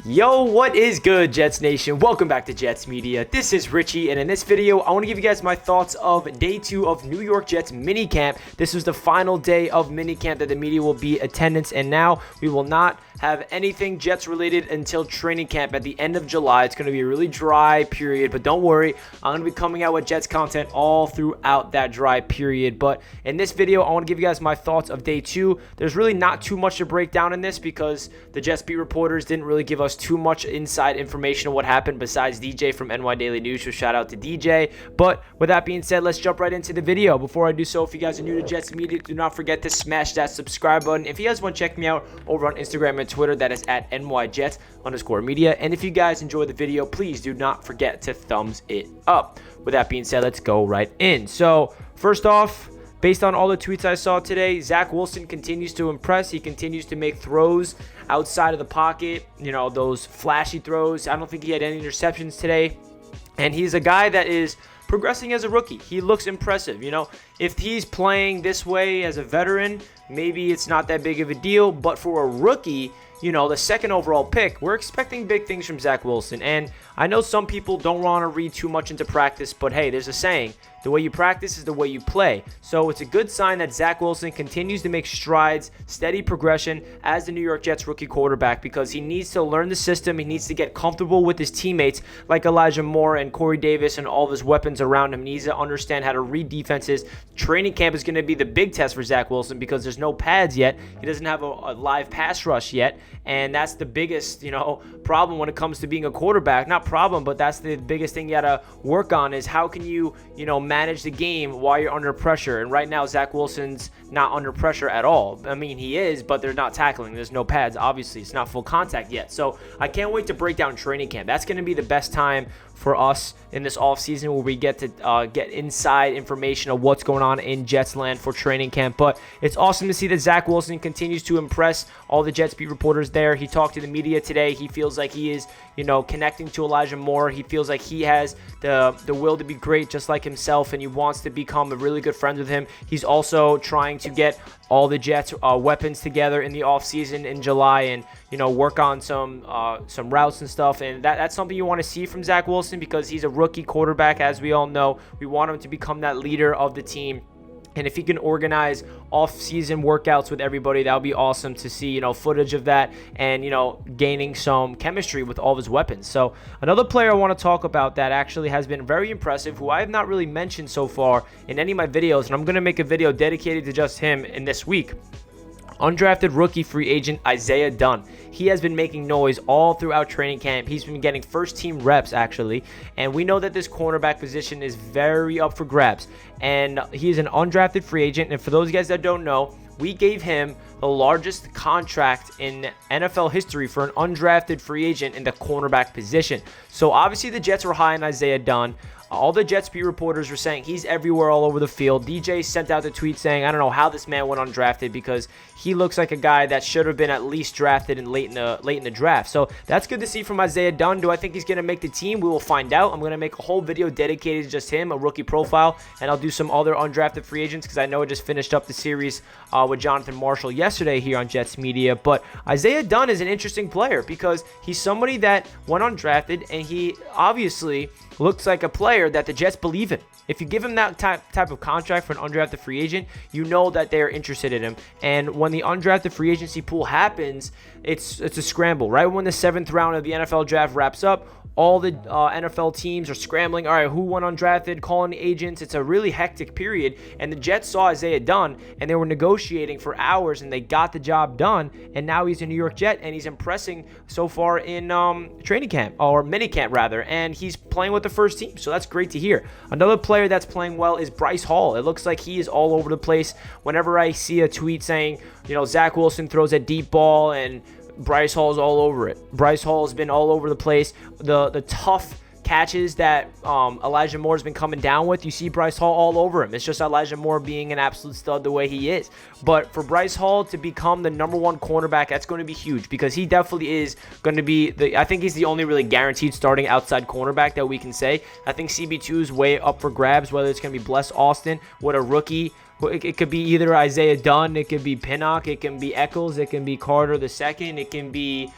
Yo, what is good, Jets Nation? Welcome back to Jets Media. This is Richie, and in this video, I want to give you guys my thoughts of Day 2 of New York Jets minicamp. This was the final day of minicamp that the media will be attendance, and now we will not have anything Jets related until training camp at the end of July. It's going to be a really dry period, but don't worry, I'm going to be coming out with Jets content all throughout that dry period. But in this video, I want to give you guys my thoughts of Day 2. There's really not too much to break down in this because the Jets beat reporters didn't really give us too much inside information of what happened besides DJ from NY Daily News, so shout out to DJ. But with that being said, let's jump right into the video. Before I do so, if you guys are new to Jets Media, do not forget to smash that subscribe button. If you guys want to check me out over on Instagram and Twitter, that is at NYJets_media. And if you guys enjoy the video, please do not forget to thumbs it up. With that being said, let's go right in. So first off, based on all the tweets I saw today, Zach Wilson continues to impress. He continues to make throws outside of the pocket, you know, those flashy throws. I don't think he had any interceptions today. And he's a guy that is progressing as a rookie. He looks impressive. You know, if he's playing this way as a veteran, maybe it's not that big of a deal. But for a rookie, you know, the second overall pick, we're expecting big things from Zach Wilson. And I know some people don't want to read too much into practice, but hey, there's a saying, the way you practice is the way you play. So it's a good sign that Zach Wilson continues to make strides, steady progression as the New York Jets rookie quarterback, because he needs to learn the system. He needs to get comfortable with his teammates like Elijah Moore and Corey Davis and all of his weapons around him. He needs to understand how to read defenses. Training camp is going to be the big test for Zach Wilson because there's no pads yet. He doesn't have a live pass rush yet. And that's the biggest, problem when it comes to being a quarterback. Not problem, but that's the biggest thing you got to work on is how can you, manage the game while you're under pressure. And right now, Zach Wilson's not under pressure at all. I mean, he is, but they're not tackling. There's no pads, obviously. It's not full contact yet. So I can't wait to break down training camp. That's going to be the best time for us in this offseason where we get to get inside information of what's going on in Jets land for training camp. But it's awesome to see that Zach Wilson continues to impress all the Jets beat reporters there. He talked to the media today. He feels like he is, connecting to Elijah Moore. He feels like he has the will to be great just like himself, and he wants to become a really good friend with him. He's also trying to get all the Jets weapons together in the offseason in July and, work on some routes and stuff. And that's something you want to see from Zach Wilson because he's a rookie quarterback, as we all know. We want him to become that leader of the team. And if he can organize off-season workouts with everybody, that would be awesome to see, footage of that and, gaining some chemistry with all of his weapons. So another player I want to talk about that actually has been very impressive, who I have not really mentioned so far in any of my videos, and I'm going to make a video dedicated to just him in this week. Undrafted rookie free agent Isaiah Dunn. He has been making noise all throughout training camp. He's been getting first-team reps, actually. And we know that this cornerback position is very up for grabs. And he is an undrafted free agent. And for those guys that don't know, we gave him the largest contract in NFL history for an undrafted free agent in the cornerback position. So obviously the Jets were high on Isaiah Dunn. All the Jets beat reporters were saying he's everywhere all over the field. DJ sent out the tweet saying, I don't know how this man went undrafted because he looks like a guy that should have been at least drafted late in the draft. So that's good to see from Isaiah Dunn. Do I think he's going to make the team? We will find out. I'm going to make a whole video dedicated to just him, a rookie profile, and I'll do some other undrafted free agents because I know I just finished up the series with Jonathan Marshall yesterday here on Jets Media. But Isaiah Dunn is an interesting player because he's somebody that went undrafted, and he obviously looks like a player that the Jets believe in. If you give him that type of contract for an undrafted free agent, you know that they're interested in him. And when the undrafted free agency pool happens, it's a scramble. Right when the 7th round of the NFL draft wraps up, all the NFL teams are scrambling. All right, who went undrafted? Calling the agents. It's a really hectic period. And the Jets saw Isaiah Dunn, and they were negotiating for hours, and they got the job done. And now he's a New York Jet, and he's impressing so far in training camp, or minicamp rather. And he's playing with the first team, so that's great to hear. Another player that's playing well is Bryce Hall. It looks like he is all over the place. Whenever I see a tweet saying, Zach Wilson throws a deep ball and Bryce Hall's all over it. Bryce Hall has been all over the place. The tough catches that Elijah Moore has been coming down with, you see Bryce Hall all over him. It's just Elijah Moore being an absolute stud the way he is. But for Bryce Hall to become the #1 cornerback, that's going to be huge because he definitely is going to be I think he's the only really guaranteed starting outside cornerback that we can say. I think CB2 is way up for grabs, whether it's going to be Bless Austin with a rookie It could be either Isaiah Dunn, it could be Pinnock, it can be Eccles, it can be Carter the second, it can be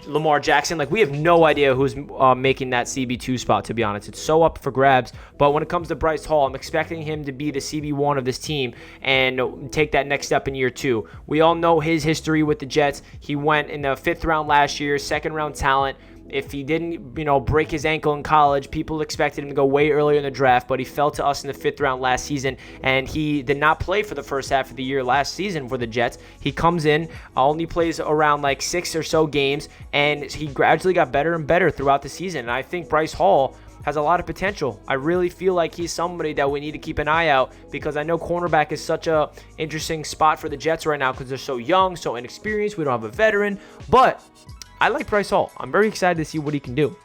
Lamar Jackson. Like, we have no idea who's making that CB2 spot, to be honest. It's so up for grabs. But when it comes to Bryce Hall, I'm expecting him to be the CB1 of this team and take that next step in year 2. We all know his history with the Jets. He went in the 5th round last year, 2nd round talent. If he didn't, break his ankle in college, people expected him to go way earlier in the draft, but he fell to us in the 5th round last season, and he did not play for the first half of the year last season for the Jets. He comes in, only plays around like 6 or so games, and he gradually got better and better throughout the season. And I think Bryce Hall has a lot of potential. I really feel like he's somebody that we need to keep an eye out, because I know cornerback is such a interesting spot for the Jets right now because they're so young, so inexperienced. We don't have a veteran, but I like Bryce Hall. I'm very excited to see what he can do.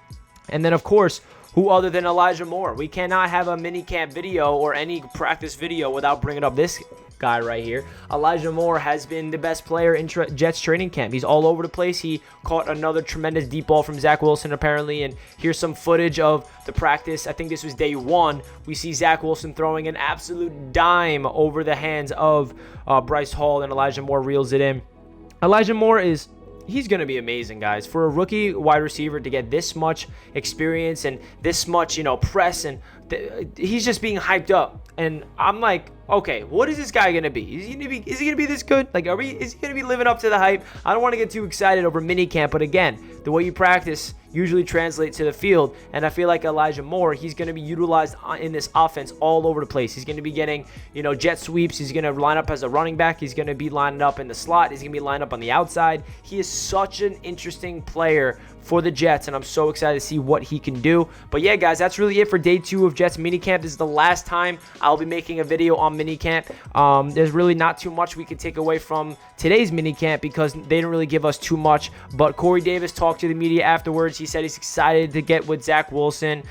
And then, of course, who other than Elijah Moore? We cannot have a minicamp video or any practice video without bringing up this guy right here. Elijah Moore has been the best player in Jets training camp. He's all over the place. He caught another tremendous deep ball from Zach Wilson, apparently, and here's some footage of the practice. I think this was day 1. We see Zach Wilson throwing an absolute dime over the hands of Bryce Hall, and Elijah Moore reels it in. Elijah Moore he's going to be amazing, guys. For a rookie wide receiver to get this much experience and this much, press, and he's just being hyped up. And I'm like, okay, what is this guy going to be? Is he going to be this good? Like, is he going to be living up to the hype? I don't want to get too excited over minicamp, but again, the way you practice usually translates to the field, and I feel like Elijah Moore, he's going to be utilized in this offense all over the place. He's going to be getting, jet sweeps. He's going to line up as a running back. He's going to be lined up in the slot. He's going to be lined up on the outside. He is such an interesting player for the Jets, and I'm so excited to see what he can do. But yeah, guys, that's really it for day 2 of Jets minicamp. This is the last time I'll be making a video on minicamp. There's really not too much we can take away from today's minicamp because they didn't really give us too much. But Corey Davis talked to the media afterwards. He said he's excited to get with Zach Wilson.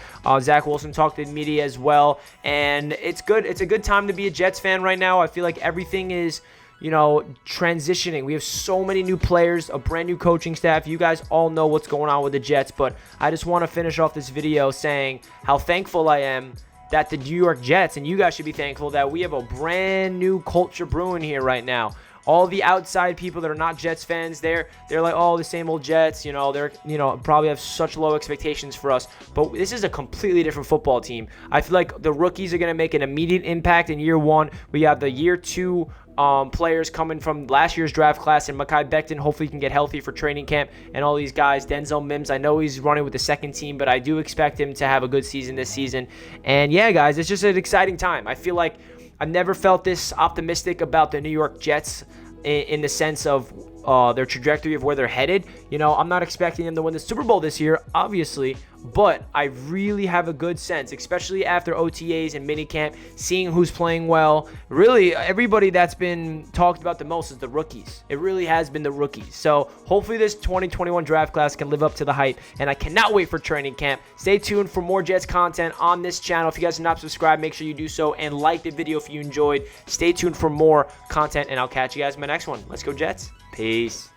Zach Wilson talked to the media as well, and it's good. It's a good time to be a Jets fan right now. I feel like everything is transitioning. We have so many new players, a brand new coaching staff. You guys all know what's going on with the Jets, but I just want to finish off this video saying how thankful I am that the New York Jets, and you guys should be thankful that we have a brand new culture brewing here right now. All the outside people that are not Jets fans, they're like, oh, the same old Jets, they're probably have such low expectations for us. But this is a completely different football team. I feel like the rookies are going to make an immediate impact in year 1. We have the year 2 players coming from last year's draft class, and Mekhi Becton hopefully can get healthy for training camp, and all these guys. Denzel Mims, I know he's running with the second team, but I do expect him to have a good season this season. And yeah, guys, it's just an exciting time. I feel like I've never felt this optimistic about the New York Jets in the sense of their trajectory of where they're headed. I'm not expecting them to win the Super Bowl this year, obviously, but I really have a good sense, especially after OTAs and minicamp, seeing who's playing well. Really, everybody that's been talked about the most is the rookies. It really has been the rookies. So hopefully this 2021 draft class can live up to the hype, and I cannot wait for training camp. Stay tuned for more Jets content on this channel. If you guys are not subscribed, make sure you do so, and like the video if you enjoyed. Stay tuned for more content, and I'll catch you guys in my next one. Let's go Jets. Peace.